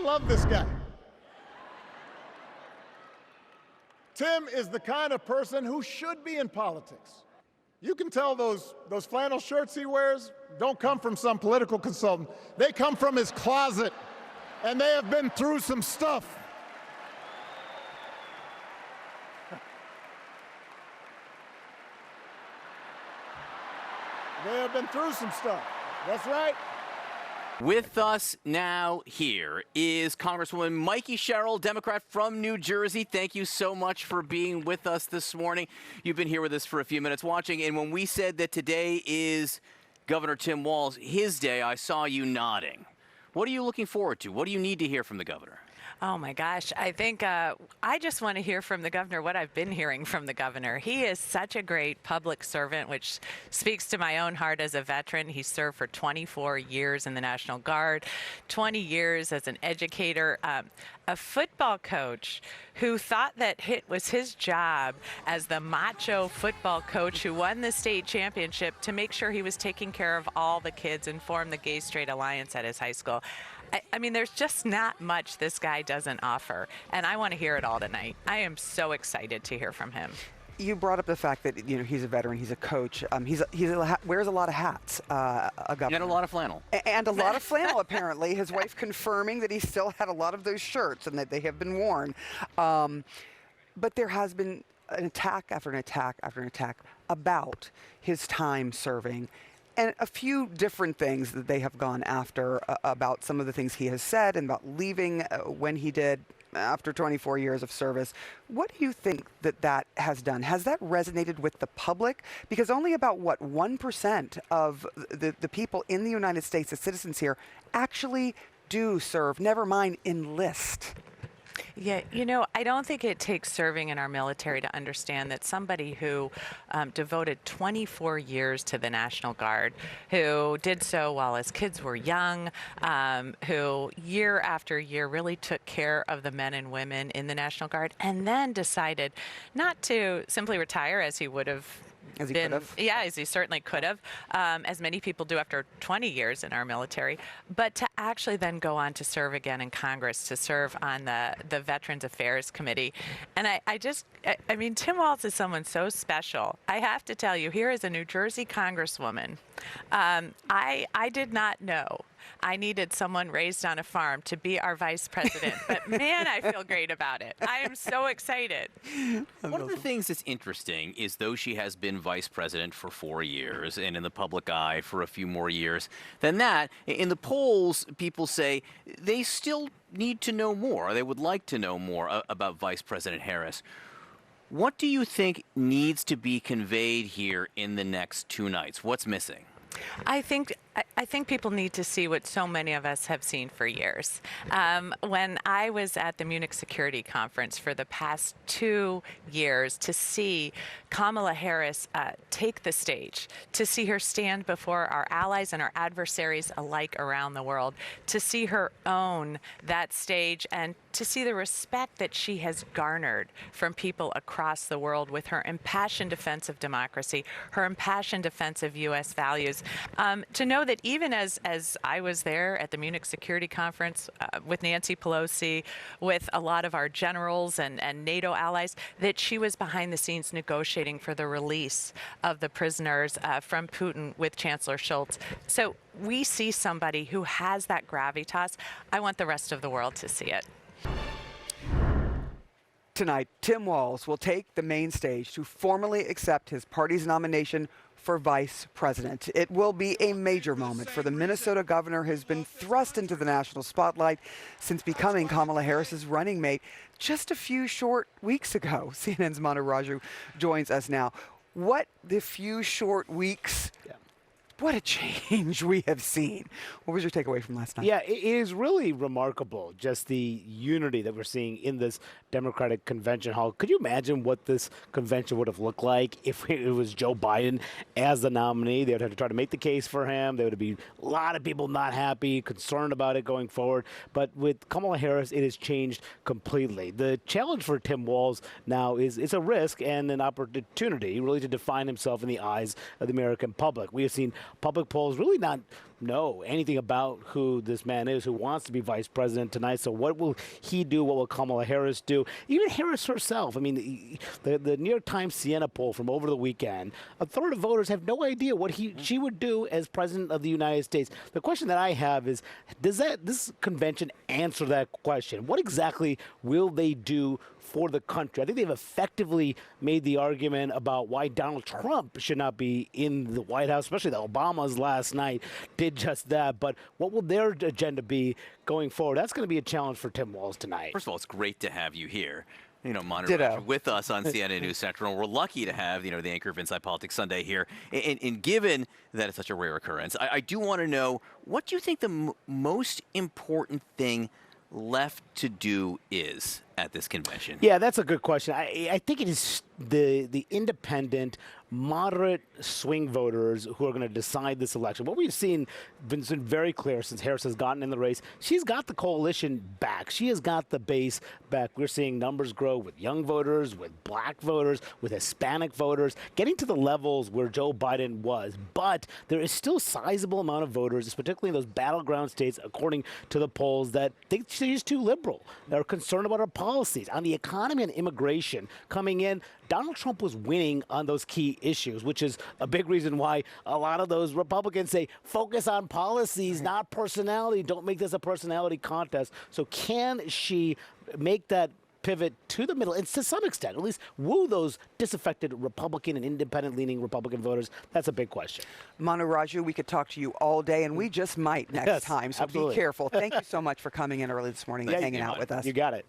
love this guy. Tim is the kind of person who should be in politics. You can tell those flannel shirts he wears don't come from some political consultant. They come from his closet, and they have been through some stuff. They have been through some stuff. That's right. With us now here is Congresswoman Mikey Sherrill, Democrat from New Jersey. Thank you so much for being with us this morning. You've been here with us for a few minutes watching, and when we said that today is Governor Tim Walz, his day, I saw you nodding. What are you looking forward to? What do you need to hear from the governor? Oh, my gosh. I think I just want to hear from the governor what I've been hearing from the governor. He is such a great public servant, which speaks to my own heart as a veteran. He served for 24 years in the National Guard, 20 years as an educator, a football coach who thought that it was his job as the macho football coach who won the state championship to make sure he was taking care of all the kids and formed the Gay Straight Alliance at his high school. I mean, there's just not much this guy doesn't offer, and I want to hear it all tonight. I am so excited to hear from him. You brought up the fact that he's a veteran, he's a coach, wears a lot of hats, a governor. And a lot of flannel. And a lot of flannel, apparently. His wife confirming that he still had a lot of those shirts and that they have been worn. But there has been an attack after an attack after an attack about his time serving. And a few different things that they have gone after about some of the things he has said and about leaving when he did after 24 years of service. What do you think that has done? Has that resonated with the public? Because only about, 1% of the people in the United States, the citizens here, actually do serve, never mind enlist. Yeah, I don't think it takes serving in our military to understand that somebody who devoted 24 years to the National Guard, who did so while his kids were young, who year after year really took care of the men and women in the National Guard, and then decided not to simply retire as he would have As he could have. Yeah, as he certainly could have, as many people do after 20 years in our military, but to actually then go on to serve again in Congress, to serve on the Veterans Affairs Committee. And I mean, Tim Walz is someone so special. I have to tell you, here is a New Jersey Congresswoman. I did not know I needed someone raised on a farm to be our vice president. But man, I feel great about it. I am so excited. One of the things that's interesting is though she has been vice president for 4 years and in the public eye for a few more years than that, in the polls, people say they still need to know more. They would like to know more about Vice President Harris. What do you think needs to be conveyed here in the next 2 nights? What's missing? I think people need to see what so many of us have seen for years. When I was at the Munich Security Conference for the past 2 years, to see Kamala Harris take the stage, to see her stand before our allies and our adversaries alike around the world, to see her own that stage, and to see the respect that she has garnered from people across the world with her impassioned defense of democracy, her impassioned defense of U.S. values, to know that even as I was there at the Munich Security Conference with Nancy Pelosi, with a lot of our generals and NATO allies, that she was behind the scenes negotiating for the release of the prisoners from Putin with Chancellor Scholz. So we see somebody who has that gravitas. I want the rest of the world to see it. Tonight, Tim Walz will take the main stage to formally accept his party's nomination for vice president. It will be a major moment for the Minnesota governor who's been thrust into the national spotlight since becoming Kamala Harris's running mate just a few short weeks ago. CNN's Manu Raju joins us now. What the few short weeks, what a change we have seen. What was your takeaway from last night? Yeah, it is really remarkable, just the unity that we're seeing in this Democratic convention hall. Could you imagine what this convention would have looked like if it was Joe Biden as the nominee? They would have to try to make the case for him. There would be a lot of people not happy, concerned about it going forward. But with Kamala Harris, it has changed completely. The challenge for Tim Walz now is it's a risk and an opportunity really to define himself in the eyes of the American public. We have seen public polls really not know anything about who this man is who wants to be vice president tonight. So what will he do? What will Kamala Harris do? Even Harris herself. I mean, the New York Times Siena poll from over the weekend, a third of voters have no idea what she would do as president of the United States. The question that I have is, does this convention answer that question? What exactly will they do for the country? I think they've effectively made the argument about why Donald Trump should not be in the White House, especially the Obamas last night did just that. But what will their agenda be going forward? That's going to be a challenge for Tim Walz tonight. First of all, it's great to have you here. Manu Ditto. Raju with us on CNN News Central. And we're lucky to have, the anchor of Inside Politics Sunday here. And given that it's such a rare occurrence, I do want to know, what do you think the most important thing left to do is at this convention? Yeah, that's a good question. I think it is the independent, moderate swing voters who are going to decide this election. What we've seen been very clear since Harris has gotten in the race. She's got the coalition back. She has got the base back. We're seeing numbers grow with young voters, with black voters, with Hispanic voters, getting to the levels where Joe Biden was. But there is still a sizable amount of voters, particularly in those battleground states, according to the polls, that think she's too liberal. They're concerned about her policies. On the economy and immigration coming in, Donald Trump was winning on those key issues, which is a big reason why a lot of those Republicans say, focus on policies, not personality. Don't make this a personality contest. So can she make that pivot to the middle and to some extent, at least woo those disaffected Republican and independent-leaning Republican voters? That's a big question. Manu Raju, we could talk to you all day, and we just might next Yes, time. So absolutely. be careful. Thank you so much for coming in early this morning and hanging out with us. You got it.